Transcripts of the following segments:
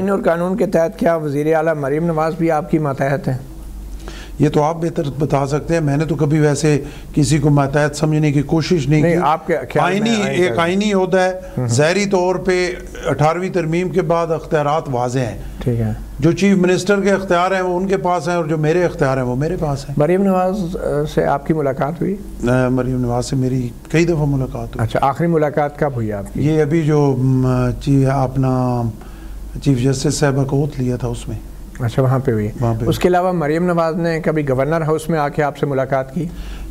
آئین اور قانون کے تحت کیا وزیر اعلیٰ مریم نواز بھی آپ کی ماتحت ہیں؟ یہ تو آپ بہتر بتا سکتے ہیں، میں نے تو کبھی ویسے کسی کو ماتحت سمجھنے کی کوشش نہیں کی۔ آپ کے ایک آئینی عہدہ ہے، ظاہری طور پہ 18ویں ترمیم کے بعد اختیارات واضح ہیں۔ ٹھیک ہے، جو چیف منسٹر کے اختیار ہیں وہ ان کے پاس ہیں، اور جو میرے اختیار ہیں وہ میرے پاس ہیں۔ مریم نواز سے آپ کی ملاقات ہوئی؟ مریم نواز سے میری کئی دفعہ ملاقات ہوئی۔ اچھا، آخری ملاقات کب ہوئی آپ کی؟ یہ ابھی جو اپنا چیف جسٹس صاحبہ کو اوتھ لیا تھا اس میں۔ اچھا، وہاں پہ ہوئی۔ اس کے علاوہ مریم نواز نے کبھی گورنر ہاؤس میں آ کے آپ سے ملاقات کی؟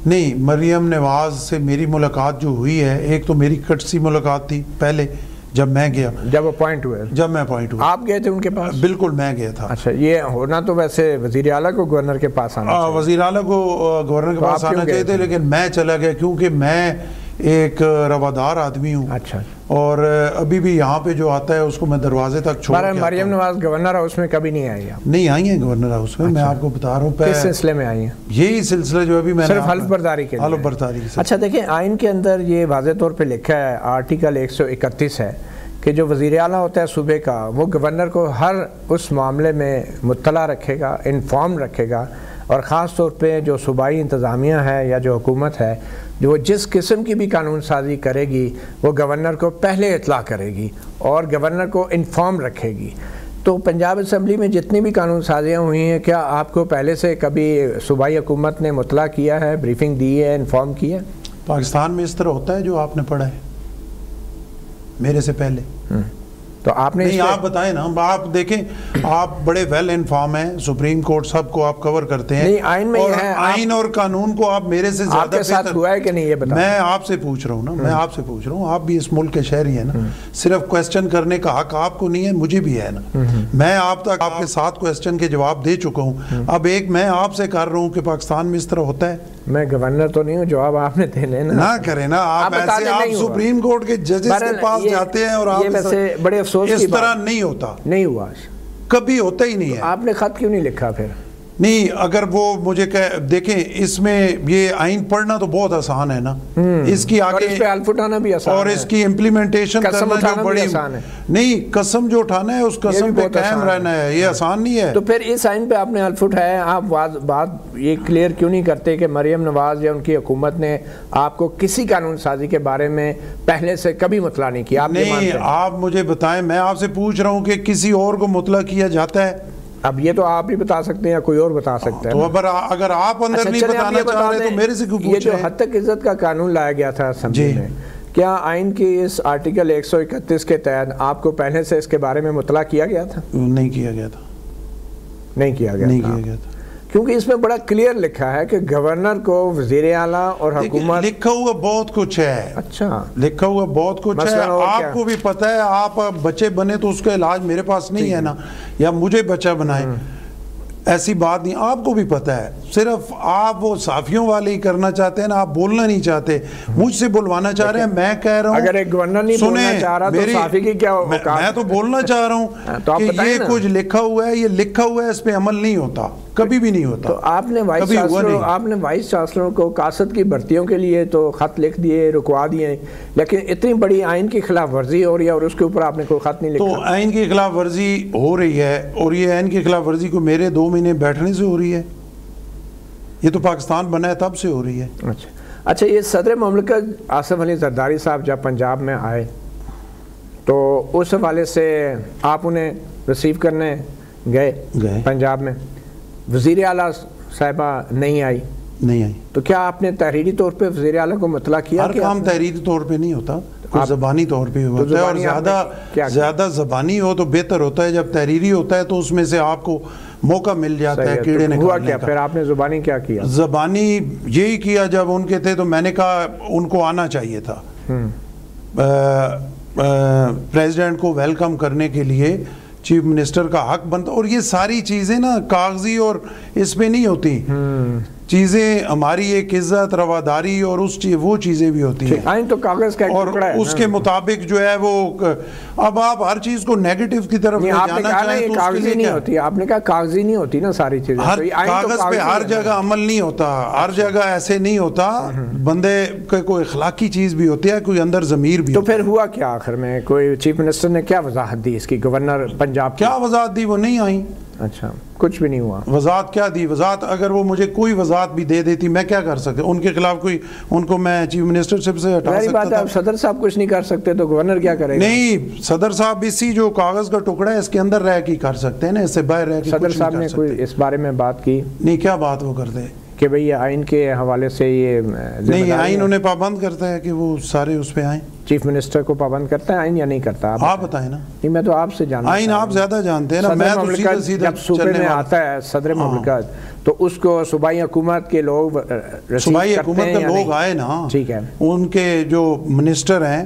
نہیں، مریم نواز سے میری ملاقات جو ہوئی ہے، ایک تو میری کٹسی ملاقات تھی پہلے جب میں گیا، جب اپوائنٹ ہوئے، جب میں اپوائنٹ ہوا آپ گئے تھے ان کے پاس؟ بالکل میں گیا تھا۔ اچھا، یہ ہونا تو ویسے وزیر اعلیٰ کو گورنر کے پاس آنا چاہیے، وزیر اعلیٰ کو گورنر کے پاس آنا چاہیے تھے، لیکن میں چلا گیا کیونکہ میں ایک روادار آدمی ہوں۔ اچھا، اور ابھی بھی یہاں پہ جو آتا ہے اس کو میں دروازے تک چھوڑ کے آتا ہوں۔ مریم نواز گورنر ہاؤس میں کبھی نہیں آئی؟ نہیں آئی ہیں گورنر ہاؤس میں، میں آپ کو بتا رہا ہوں۔ کس سلسلے میں آئی ہیں؟ یہی سلسلہ جو ابھی میں صرف حلف برداری کے لیے؟ حلف برداری سے۔ اچھا دیکھیں، آئین کے اندر یہ واضح طور پہ لکھا ہے، آرٹیکل 131 ہے کہ جو وزیر اعلیٰ ہوتا ہے صوبے کا، وہ گورنر کو ہر اس معاملے میں مطلع رکھے گا، انفارم رکھے گا، اور خاص طور پہ جو صوبائی انتظامیہ ہے یا جو حکومت ہے، جو جس قسم کی بھی قانون سازی کرے گی وہ گورنر کو پہلے اطلاع کرے گی اور گورنر کو انفارم رکھے گی۔ تو پنجاب اسمبلی میں جتنی بھی قانون سازیاں ہوئی ہیں، کیا آپ کو پہلے سے کبھی صوبائی حکومت نے مطلع کیا ہے، بریفنگ دی ہے، انفارم کیا ہے؟ پاکستان میں اس طرح ہوتا ہے جو آپ نے پڑھا ہے میرے سے پہلے؟ تو آپ نے نہیں، آپ بتائیں نا، آپ دیکھیں، آپ بڑے ویل انفارم ہیں، سپریم کورٹ سب کو آپ کور کرتے ہیں، نہیں آئین میں یہ ہے، آئین اور قانون کو آپ میرے سے زیادہ آپ کے ساتھ ہوا ہے کہ نہیں یہ بتائیں؟ میں آپ سے پوچھ رہا ہوں نا، میں آپ سے پوچھ رہا ہوں، آپ بھی اس ملک کے شہری ہیں نا، صرف کویسچن کرنے کا حق آپ کو نہیں ہے، مجھے بھی ہے نا۔ میں آپ تک آپ کے 7 کویسچن کے جواب دے چکا ہوں، اب ایک میں آپ سے کر رہا ہوں کہ پاکستان میں اس طرح ہوتا ہے۔ میں گورنر تو نہیں ہوں، جواب آپ نے دینے نا کریں نا، آپ ایسے آپ سپریم کورٹ کے ججز کے پاس جاتے ہیں اور آپ بڑے افسوس اس طرح نہیں ہوتا، نہیں ہوا، کبھی ہوتا ہی نہیں ہے۔ آپ نے خط کیوں نہیں لکھا پھر؟ نہیں، اگر وہ مجھے دیکھیں، اس میں یہ آئین پڑھنا تو بہت آسان ہے نا، اس کی آگے اس پہ حلف اٹھانا بھی آسان ہے، اور اس کی امپلیمنٹیشن کرنا جو بڑی آسان ہے۔ نہیں، قسم جو اٹھانا ہے اس قسم پہ قائم رہنا ہے، یہ آسان نہیں ہے۔ تو پھر اس آئین پہ آپ نے حلف اٹھایا، آپ بات یہ کلیئر کیوں نہیں کرتے کہ مریم نواز یا ان کی حکومت نے آپ کو کسی قانون سازی کے بارے میں پہلے سے کبھی مطلع نہیں کیا؟ نہیں، آپ مجھے بتائیں، میں آپ سے پوچھ رہا ہوں کہ کسی اور کو مطلع کیا جاتا ہے؟ اب یہ تو آپ ہی بتا سکتے ہیں یا کوئی اور بتا سکتا ہے؟ تو اگر آپ اندر نہیں بتانا چاہ رہے تو میرے سے کیوں پوچھ رہے ہیں؟ یہ جو حد تک عزت کا قانون لایا گیا تھا اسمبلی میں، کیا آئین کی اس آرٹیکل 131 کے تحت آپ کو پہلے سے اس کے بارے میں مطلع کیا گیا تھا؟ نہیں کیا گیا تھا، نہیں کیا گیا تھا، کیونکہ اس میں بڑا کلیئر لکھا ہے کہ گورنر کو وزیر اعلیٰ اور حکومت، لکھا ہوا بہت کچھ ہے۔ اچھا، لکھا ہوا بہت کچھ ہے، آپ کو بھی پتہ ہے، آپ بچے بنے تو اس کا علاج میرے پاس نہیں ہے نا، یا مجھے بچہ بنائے، ایسی بات نہیں، آپ کو بھی پتہ ہے، صرف آپ وہ صحافیوں والے ہی کرنا چاہتے ہیں نا، آپ بولنا نہیں چاہتے، مجھ سے بلوانا چاہ رہے ہیں، میں کہہ رہا ہوں اگر ایک گورنر نہیں بولنا چاہ رہا تو صحافی کی کیا اوقات؟ میں تو بولنا چاہ رہا ہوں کہ یہ کچھ لکھا ہوا ہے، یہ لکھا ہوا ہے، اس پہ عمل نہیں ہوتا، کبھی بھی نہیں ہوتا۔ تو آپ نے وائس چانسلر کو قاصد کی بھرتیوں کے لیے تو خط لکھ دیے، رکوا دیے، لیکن اتنی بڑی آئین کی خلاف ورزی ہو رہی ہے اور اس کے اوپر آپ نے کوئی خط نہیں لکھا؟ تو آئین کی خلاف ورزی ہو رہی ہے، اور یہ آئین کی خلاف ورزی کو میرے 2 مہینے بیٹھنے سے ہو رہی ہے، یہ تو پاکستان بنا ہے تب سے ہو رہی ہے۔ اچھا، یہ صدر مملکت آصف علی زرداری صاحب جب پنجاب میں آئے تو اس حوالے سے آپ انہیں ریسیو کرنے گئے پنجاب میں، وزیر اعلیٰ صاحبہ نہیں آئی، تو کیا آپ نے تحریری طور پہ وزیر اعلیٰ کو مطلع کیا؟ ہر کام تحریری طور پہ نہیں ہوتا، زبانی طور پہ ہوتا ہے، اور زیادہ زبانی ہو تو بہتر ہوتا ہے، جب تحریری ہوتا ہے تو اس میں سے آپ کو موقع مل جاتا ہے کیڑے نکالنے کا۔ پھر آپ نے زبانی کیا کیا؟ زبانی یہی کیا، جب ان کے تھے تو میں نے کہا ان کو آنا چاہیے تھا، پریزیڈنٹ کو ویلکم کرنے کے لیے چیف منسٹر کا حق بنتا، اور یہ ساری چیزیں نا کاغذی اور اس پہ نہیں ہوتی، چیزیں ہماری ایک عزت رواداری اور وہ چیزیں بھی ہوتی ہیں. آئین تو کاغذ کا اور اس کے مطابق جو ہے وہ اب آپ ہر چیز کو نیگیٹو کی طرف لے جانا چاہیں تو کاغذی نہیں ہوتی. آپ نے کہا کاغذی نہیں ہوتی نا ساری چیزیں. کاغذ پہ ہر جگہ عمل نہیں ہوتا, ہر جگہ ایسے نہیں ہوتا. بندے کوئی اخلاقی چیز بھی ہوتی ہے, کوئی اندر ضمیر بھی. تو پھر ہوا کیا آخر میں؟ کوئی چیف منسٹر نے کیا وضاحت دی اس کی؟ گورنر پنجاب کیا وضاحت دی؟ وہ نہیں آئیں. اچھا, کچھ بھی نہیں ہوا. وضاحت کیا دی؟ وضاحت اگر وہ مجھے کوئی وضاحت بھی دے دیتی میں کیا کر سکتا؟ ان کے خلاف کوئی, ان کو میں چیف منسٹر شپ سے ہٹا سکتا تھا. صدر صاحب کچھ نہیں کر سکتے تو گورنر کیا کرے گا؟ نہیں, صدر صاحب اسی جو کاغذ کا ٹکڑا ہے اس کے اندر رہ کے کر سکتے ہیں نا, اس سے باہر رہ کے صدر صاحب نے کوئی اس بارے میں بات کی نہیں. کیا بات وہ کرتے کہ بھئی یہ آئین کے حوالے سے یہ نہیں, آئین انہیں پابند کرتا ہے کہ وہ سارے اس پہ آئیں. چیف منسٹر کو پابند کرتا ہے آئین یا نہیں کرتا؟ آپ بتائیں نا. نہیں, میں تو آپ سے جانتا ہوں. آئین آپ زیادہ جانتے ہیں نا. میں تو سیدھے سیدھے جب صوبے میں آتا ہے صدر مملکت تو اس کو صوبائی حکومت کے لوگ صوبائی حکومت کے لوگ آئے نا, ٹھیک ہے, ان کے جو منسٹر ہیں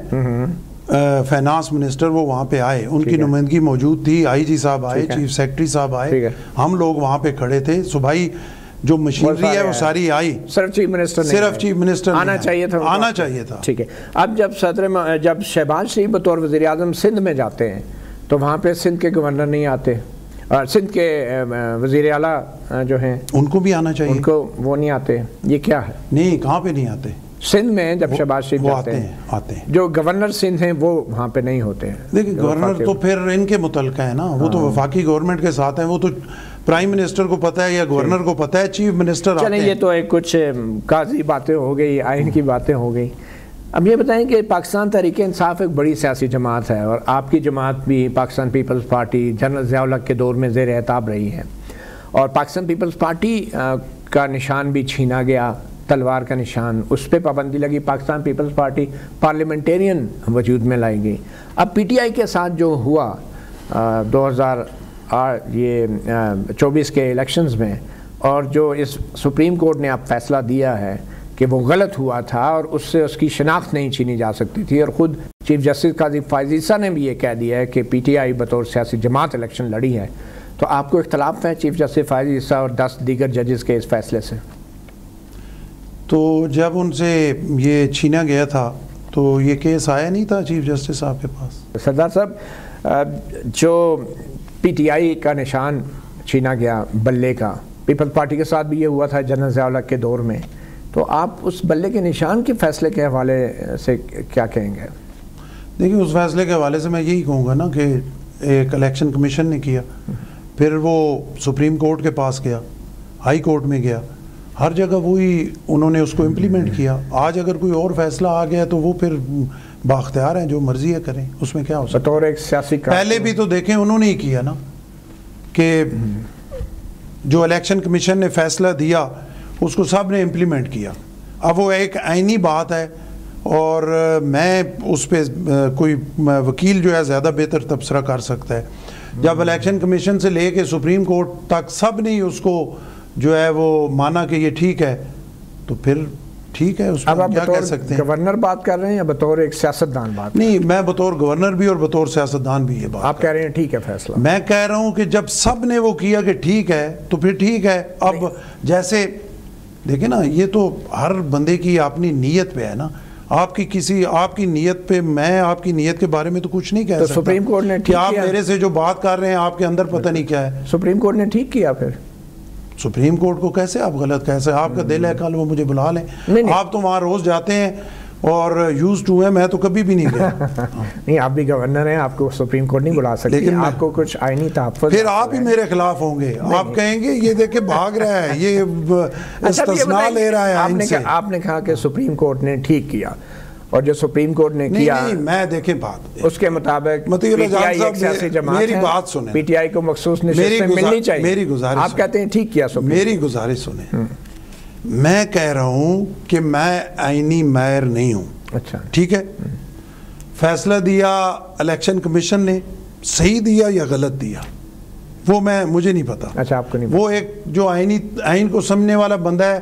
فائنانس منسٹر وہ وہاں پہ آئے, ان کی نمائندگی موجود تھی. آئی جی صاحب آئے, چیف سیکرٹری صاحب آئے, ہم لوگ وہاں پہ کھڑے تھے. صوبائی جو مشینری ہے وہ ساری آئی. صرف چیف منسٹر صرف چیف منسٹر آنا چاہیے تھا, آنا چاہیے تھا. ٹھیک ہے. اب جب شہباز شریف بطور وزیر اعظم سندھ میں جاتے ہیں تو وہاں پہ سندھ کے گورنر نہیں آتے, اور سندھ کے وزیر اعلیٰ جو ہیں ان کو بھی آنا چاہیے, ان کو وہ نہیں آتے. یہ کیا ہے؟ نہیں, کہاں پہ نہیں آتے؟ سندھ میں جب شہباز شریف جاتے ہیں جو گورنر سندھ ہیں وہ وہاں پہ نہیں ہوتے ہیں. دیکھیں گورنر تو پھر ان کے متعلقہ ہے نا, وہ تو وفاقی گورنمنٹ کے ساتھ ہیں. وہ تو پرائم منسٹر کو پتہ ہے یا گورنر کو پتہ ہے, چیف منسٹر آتے ہیں. چلیں, یہ تو ایک کچھ قاضی باتیں ہو گئی, آئین کی باتیں ہو گئی. اب یہ بتائیں کہ پاکستان تحریک انصاف ایک بڑی سیاسی جماعت ہے, اور آپ کی جماعت بھی Pakistan Peoples Party General Zia ul-Haq کے دور میں زیر اعتاب رہی ہے, اور پاکستان پیپلز پارٹی کا نشان بھی چھینا گیا, تلوار کا نشان, اس پہ پابندی لگی. پاکستان پیپلز پارٹی پارلیمنٹیرین وجود میں لائی گئی. اب پی ٹی آئی کے ساتھ جو ہوا 2024 کے الیکشنز میں, اور جو اس سپریم کورٹ نے اب فیصلہ دیا ہے کہ وہ غلط ہوا تھا اور اس سے اس کی شناخت نہیں چھینی جا سکتی تھی, اور خود چیف جسٹس قاضی فائز عیسیٰ نے بھی یہ کہہ دیا ہے کہ پی ٹی آئی بطور سیاسی جماعت الیکشن لڑی ہے. تو آپ کو اختلاف ہے چیف جسٹس فائز عیسیٰ اور 10 دیگر ججز کے اس فیصلے سے؟ تو جب ان سے یہ چھینا گیا تھا تو یہ کیس آیا نہیں تھا چیف جسٹس صاحب کے پاس؟ سردار صاحب, جو پی ٹی آئی کا نشان چھینا گیا بلے کا, پیپل پارٹی کے ساتھ بھی یہ ہوا تھا جنرل ضیاء الحق کے دور میں, تو آپ اس بلے کے نشان کے فیصلے کے حوالے سے کیا کہیں گے؟ دیکھیں, اس فیصلے کے حوالے سے میں یہی کہوں گا نا کہ ایک الیکشن کمیشن نے کیا, پھر وہ سپریم کورٹ کے پاس گیا, ہائی کورٹ میں گیا, ہر جگہ وہی انہوں نے اس کو امپلیمنٹ کیا. آج اگر کوئی اور فیصلہ آ گیا تو وہ پھر باختیار ہیں, جو مرضی ہے کریں, اس میں کیا ہو سکتا ہے. بطور ایک سیاسی پہلے بھی تو دیکھیں انہوں نے ہی کیا نا, کہ جو الیکشن کمیشن نے فیصلہ دیا اس کو سب نے امپلیمنٹ کیا. اب وہ ایک آئینی بات ہے, اور میں اس پہ کوئی وکیل جو ہے زیادہ بہتر تبصرہ کر سکتا ہے. جب الیکشن کمیشن سے لے کے سپریم کورٹ تک سب نے اس کو جو ہے وہ مانا کہ یہ ٹھیک ہے, تو پھر ٹھیک ہے, اس میں کیا کہہ سکتے ہیں. گورنر بات کر رہے ہیں یا بطور ایک سیاستدان بات؟ نہیں, میں بطور گورنر بھی اور بطور سیاستدان بھی یہ بات. آپ کہہ رہے ہیں ٹھیک ہے فیصلہ؟ میں کہہ رہا ہوں کہ جب سب نے وہ کیا کہ ٹھیک ہے تو پھر ٹھیک ہے. اب جیسے دیکھیں نا, یہ تو ہر بندے کی اپنی نیت پہ ہے نا. آپ کی نیت پہ, میں آپ کی نیت کے بارے میں تو کچھ نہیں کہہ سکتا. سپریم کورٹ نے کہ آپ میرے سے جو بات کر رہے ہیں آپ کے اندر پتہ نہیں کیا ہے. سپریم کورٹ نے ٹھیک کیا. پھر سپریم کورٹ کو کیسے آپ غلط کیسے, آپ کا دل ہے, کل وہ مجھے بلا لیں. آپ تو وہاں روز جاتے ہیں اور یوز ٹو ہے, میں تو کبھی بھی نہیں گیا. نہیں, آپ بھی گورنر ہیں, آپ کو سپریم کورٹ نہیں بلا سکتی, لیکن آپ کو کچھ آئینی تحفظ. پھر آپ ہی میرے خلاف ہوں گے, آپ کہیں گے یہ دیکھیں بھاگ رہا ہے, یہ استثناء لے رہا ہے آئین سے. آپ نے کہا کہ سپریم کورٹ نے ٹھیک کیا, اور جو سپریم کورٹ نے کیا, نہیں میں دیکھیں بات اس کے مطابق پی ٹی آئی ایک سیاسی جماعت ہے, میری بات سنیں, پی ٹی آئی کو مخصوص نشستیں ملنی چاہیے. میری گزارش, آپ کہتے ہیں ٹھیک کیا سپریم. میری گزارش سنیں, میں کہہ رہا ہوں کہ میں آئینی ماہر نہیں ہوں. اچھا ٹھیک ہے, فیصلہ دیا الیکشن کمیشن نے, صحیح دیا یا غلط دیا وہ مجھے نہیں پتا. اچھا, آپ کو نہیں. وہ ایک جو آئین کو سمجھنے والا بندہ ہے,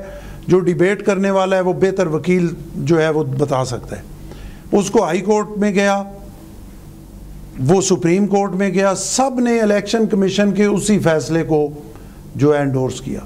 جو ڈیبیٹ کرنے والا ہے, وہ بہتر وکیل جو ہے وہ بتا سکتا ہے. اس کو ہائی کورٹ میں گیا, وہ سپریم کورٹ میں گیا, سب نے الیکشن کمیشن کے اسی فیصلے کو جو ہے انڈورس کیا.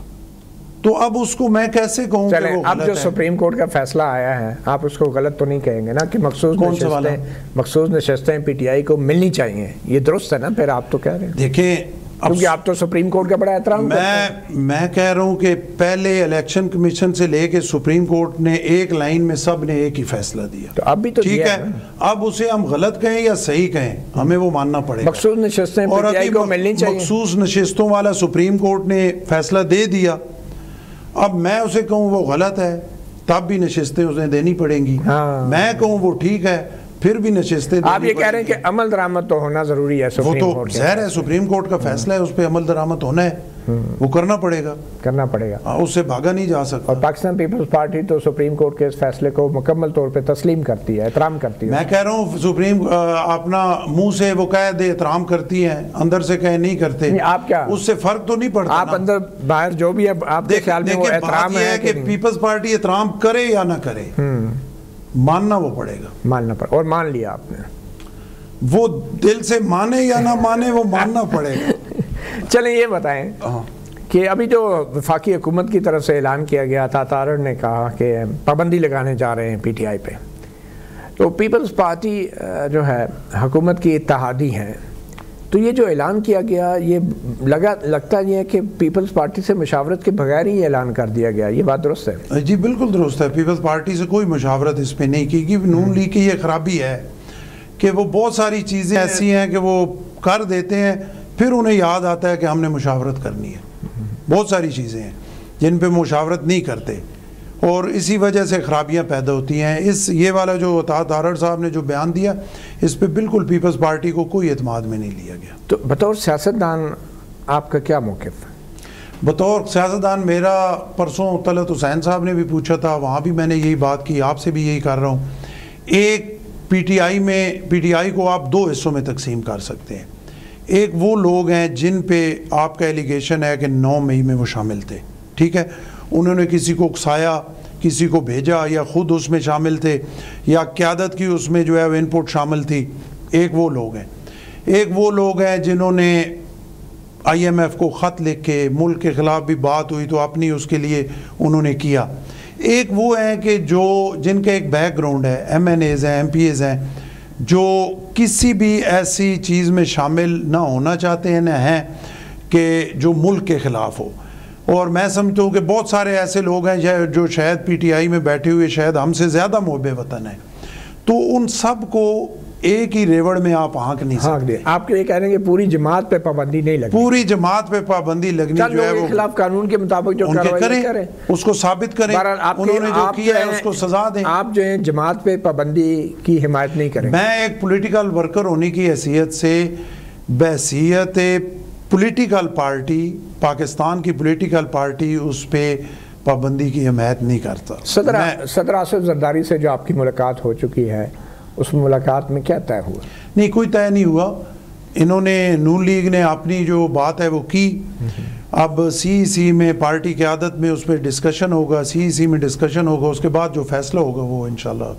تو اب اس کو میں کیسے کہوں کہ وہ اب جو سپریم کورٹ کا فیصلہ آیا ہے آپ اس کو غلط تو نہیں کہیں گے نا کہ مخصوص نشستیں پی ٹی آئی کو ملنی چاہیے، یہ درست ہے نا؟ پھر آپ تو کہہ رہے ہیں، دیکھیں کیونکہ آپ تو سپریم کورٹ کا بڑا احترام کرتے ہیں۔ میں کہہ رہا ہوں کہ پہلے الیکشن کمیشن سے لے کے سپریم کورٹ نے ایک لائن میں سب نے ایک ہی فیصلہ دیا، تو اب بھی تو ٹھیک ہے، اب اسے ہم غلط کہیں یا صحیح کہیں ہمیں وہ ماننا پڑے گا۔ مخصوص نشستیں پی ٹی آئی کو ملنی چاہیے، مخصوص نشستوں والا سپریم کورٹ نے فیصلہ دے دیا، اب میں اسے کہوں وہ غلط ہے تب بھی نشستیں اسے دینی پڑیں گی، میں کہوں وہ ٹھیک ہے پھر بھی نشستیں۔ آپ یہ کہہ رہے ہیں کہ عمل درآمد تو ہونا ضروری ہے، وہ تو ظاہر ہے سپریم کورٹ کا فیصلہ ہے، اس پہ عمل درآمد ہونا ہے، وہ کرنا پڑے گا، اس سے بھاگا نہیں جا سکتا۔ اور پاکستان پیپلز پارٹی تو سپریم کورٹ کے اس فیصلے کو مکمل طور پہ تسلیم کرتی ہے، احترام کرتی ہے۔ میں کہہ رہا ہوں سپریم اپنا منہ سے وہ کہہ دے احترام کرتی ہیں، اندر سے کہے نہیں کرتے، آپ کیا اس سے فرق تو نہیں پڑتا؟ آپ اندر باہر جو بھی ہے آپ کے خیال میں وہ احترام ہے کہ پیپلز پارٹی احترام کرے یا نہ کرے، ماننا وہ پڑے گا، ماننا پڑے، اور مان لیا آپ نے، وہ دل سے مانے یا نہ مانے وہ ماننا پڑے گا۔ چلیں یہ بتائیں کہ ابھی جو وفاقی حکومت کی طرف سے اعلان کیا گیا تھا، تارڑ نے کہا کہ پابندی لگانے جا رہے ہیں پی ٹی آئی پہ، تو پیپلز پارٹی جو ہے حکومت کی اتحادی ہے، تو یہ جو اعلان کیا گیا یہ لگتا یہ ہے کہ پیپلز پارٹی سے مشاورت کے بغیر ہی اعلان کر دیا گیا، یہ بات درست ہے؟ جی بالکل درست ہے، پیپلز پارٹی سے کوئی مشاورت اس پہ نہیں کی گئی۔ نون لیگ کی یہ خرابی ہے کہ وہ بہت ساری چیزیں ایسی ہیں کہ وہ کر دیتے ہیں پھر انہیں یاد آتا ہے کہ ہم نے مشاورت کرنی ہے، بہت ساری چیزیں ہیں جن پہ مشاورت نہیں کرتے اور اسی وجہ سے خرابیاں پیدا ہوتی ہیں۔ یہ والا جو تارڑ صاحب نے جو بیان دیا اس پہ بالکل پیپلز پارٹی کو کوئی اعتماد میں نہیں لیا گیا۔ تو بطور سیاستدان آپ کا کیا موقف ہے؟ بطور سیاستدان میرا پرسوں طلعت حسین صاحب نے بھی پوچھا تھا، وہاں بھی میں نے یہی بات کی، آپ سے بھی یہی کر رہا ہوں۔ ایک پی ٹی آئی کو آپ دو حصوں میں تقسیم کر سکتے ہیں، ایک وہ لوگ ہیں جن پہ آپ کا ایلیگیشن ہے کہ 9 مئی میں وہ شامل تھے، ٹھیک ہے، انہوں نے کسی کو اکسایا، کسی کو بھیجا یا خود اس میں شامل تھے یا قیادت کی اس میں جو ہے وہ ان پٹ شامل تھی، ایک وہ لوگ ہیں۔ ایک وہ لوگ ہیں جنہوں نے آئی ایم ایف کو خط لکھ کے ملک کے خلاف بھی بات ہوئی تو اپنی اس کے لیے انہوں نے کیا۔ ایک وہ ہیں کہ جن کا ایک بیک گراؤنڈ ہے، ایم این ایز ہیں، ایم پی ایز ہیں، جو کسی بھی ایسی چیز میں شامل نہ ہونا چاہتے ہیں، نہ ہیں کہ جو ملک کے خلاف ہو۔ اور میں سمجھتا ہوں کہ بہت سارے ایسے لوگ ہیں جو شاید پی ٹی آئی میں بیٹھے ہوئے شاید ہم سے زیادہ محب وطن ہیں، تو ان سب کو ایک ہی ریوڑ میں آپ ہانک نہیں سکتے۔ آپ یہ کہہ رہے ہیں کہ پوری جماعت پہ پابندی نہیں لگنی، پوری جماعت پہ پابندی لگنی جو ہے وہ خلاف قانون کے مطابق جو کریں، اس کو ثابت کریں، انہوں نے جو کیا ہے اس کو سزا دیں۔ آپ جو ہیں جماعت پہ پابندی کی حمایت نہیں کریں۔ میں ایک پولیٹیکل ورکر ہونے کی حیثیت سے بحیثیت پولیٹیکل پارٹی، پاکستان کی پولیٹیکل پارٹی، اس پہ پابندی کی حمایت نہیں کرتا۔ صدر آصف زرداری سے جو آپ کی ملاقات ہو چکی ہے، اس ملاقات میں کیا طے ہوا؟ نہیں، کوئی طے نہیں ہوا۔ انہوں نے نون لیگ نے اپنی جو بات ہے وہ کی، اب سی میں پارٹی قیادت میں اس پہ ڈسکشن ہوگا، سی میں ڈسکشن ہوگا، اس کے بعد جو فیصلہ ہوگا وہ انشاءاللہ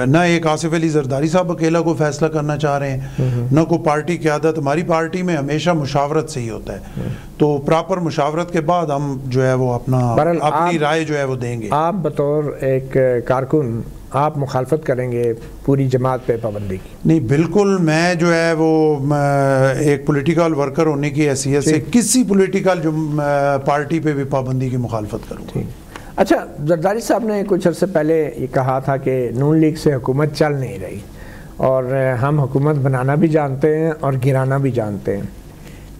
نہ ایک آصف علی زرداری صاحب اکیلا کو فیصلہ کرنا چاہ رہے ہیں، نہ کو پارٹی قیادت۔ ہماری پارٹی میں ہمیشہ مشاورت سے ہی ہوتا ہے، تو پراپر مشاورت کے بعد ہم جو ہے وہ اپنی رائے جو ہے وہ دیں گے۔ آپ بطور ایک کارکن آپ مخالفت کریں گے پوری جماعت پہ پابندی کی؟ نہیں، بالکل، میں جو ہے وہ ایک پولیٹیکل ورکر ہونے کی حیثیت سے کسی پولیٹیکل پارٹی پہ بھی پابندی کی مخالفت کروں گا۔ اچھا، زرداری صاحب نے کچھ عرصے پہلے یہ کہا تھا کہ نون لیگ سے حکومت چل نہیں رہی اور ہم حکومت بنانا بھی جانتے ہیں اور گرانا بھی جانتے ہیں،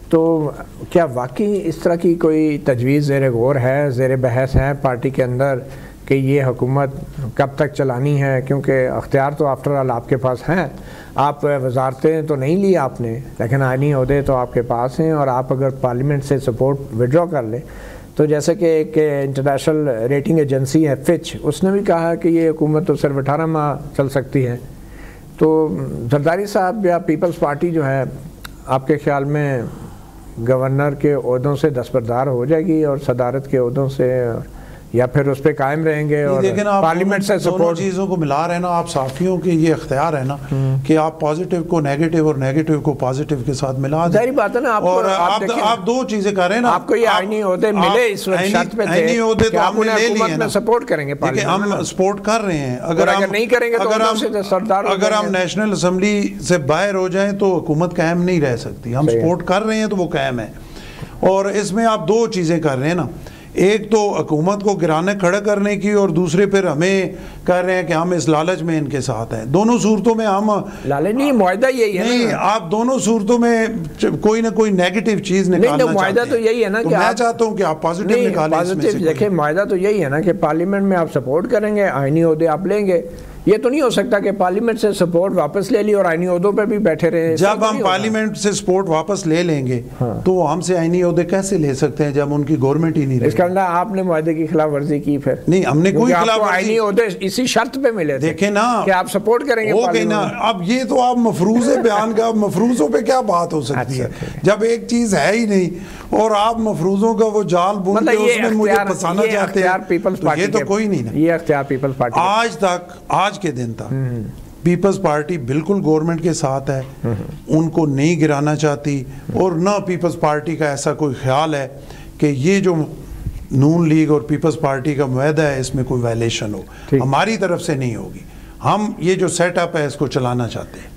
تو کیا واقعی اس طرح کی کوئی تجویز زیر غور ہے، زیر بحث ہے پارٹی کے اندر کہ یہ حکومت کب تک چلانی ہے؟ کیونکہ اختیار تو آفٹر آل آپ کے پاس ہیں، آپ وزارتیں تو نہیں لی آپ نے، لیکن آئینی عہدے تو آپ کے پاس ہیں، اور آپ اگر پارلیمنٹ سے سپورٹ وڈرا کر لیں تو جیسے کہ ایک انٹرنیشنل ریٹنگ ایجنسی ہے فچ، اس نے بھی کہا کہ یہ حکومت تو صرف 18 ماہ چل سکتی ہے، تو زرداری صاحب یا پیپلز پارٹی جو ہے آپ کے خیال میں گورنر کے عہدوں سے دستبردار ہو جائے گی اور صدارت کے عہدوں سے یا پھر اس پہ قائم رہیں گے اور پارلیمنٹ سے دونوں چیزوں کو ملا رہے نا آپ صحافیوں کے یہ اختیار ہے نا کہ آپ پازیٹیو کو نیگیٹو اور نیگیٹو کو پازیٹیو کے ساتھ ملا دیں. ظاہری بات ہے نا. اور آپ دو چیزیں کر رہے ہیں نا. آپ کو یہ آئینی عہدے ملے اس وقت شرط پہ تھے کہ آپ انہیں حکومت میں سپورٹ کریں گے. دیکھیں ہم سپورٹ کر رہے ہیں. اگر نہیں کریں گے اگر ہم نیشنل اسمبلی سے باہر ہو جائیں تو حکومت قائم نہیں رہ سکتی. ہم سپورٹ کر رہے ہیں تو وہ قائم ہے. اور اس میں آپ دو چیزیں کر رہے ہیں نا. ایک تو حکومت کو گرانے کھڑا کرنے کی اور دوسرے پھر ہمیں کہہ رہے ہیں کہ ہم اس لالچ میں ان کے ساتھ ہیں. دونوں صورتوں میں ہم لالچ نہیں, معاہدہ یہی ہے. نہیں, آپ دونوں صورتوں میں کوئی نہ کوئی نیگیٹو چیز نکالنا چاہتے ہیں. معاہدہ تو یہی ہے نا کہ میں چاہتا ہوں کہ آپ پازیٹیو نکالیں. دیکھیں معاہدہ تو یہی ہے نا کہ پارلیمنٹ میں آپ سپورٹ کریں گے, آئینی عہدے آپ لیں گے. یہ تو نہیں ہو سکتا کہ پارلیمنٹ سے سپورٹ واپس لے لی اور آئینی عہدوں پہ بھی بیٹھے رہے. جب ہم پارلیمنٹ سے سپورٹ واپس لے لیں گے تو وہ ہم سے آئینی عہدے کیسے لے سکتے ہیں جب ان کی گورنمنٹ ہی نہیں رہی. اس کا مطلب آپ نے معاہدے کی خلاف ورزی کی. پھر نہیں, ہم نے کوئی خلاف ورزی. آئینی عہدے اسی شرط پہ ملے تھے. دیکھیں نا کہ آپ سپورٹ کریں گے. اوکے نا, اب یہ تو آپ مفروض بیان کا, مفروضوں پہ کیا بات ہو سکتی ہے جب ایک چیز ہے ہی نہیں اور آپ مفروضوں کا وہ جال بون کے اس میں مجھے پھنسانا چاہتے ہیں. یہ تو کوئی نہیں نا. یہ اختیار پیپلز پارٹی آج تک, آج کے دن تک پیپلز پارٹی بالکل گورنمنٹ کے ساتھ ہے, ان کو نہیں گرانا چاہتی. اور نہ پیپلز پارٹی کا ایسا کوئی خیال ہے کہ یہ جو نون لیگ اور پیپلز پارٹی کا معاہدہ ہے اس میں کوئی وائلیشن ہو. ہماری طرف سے نہیں ہوگی. ہم یہ جو سیٹ اپ ہے اس کو چلانا چاہتے ہیں.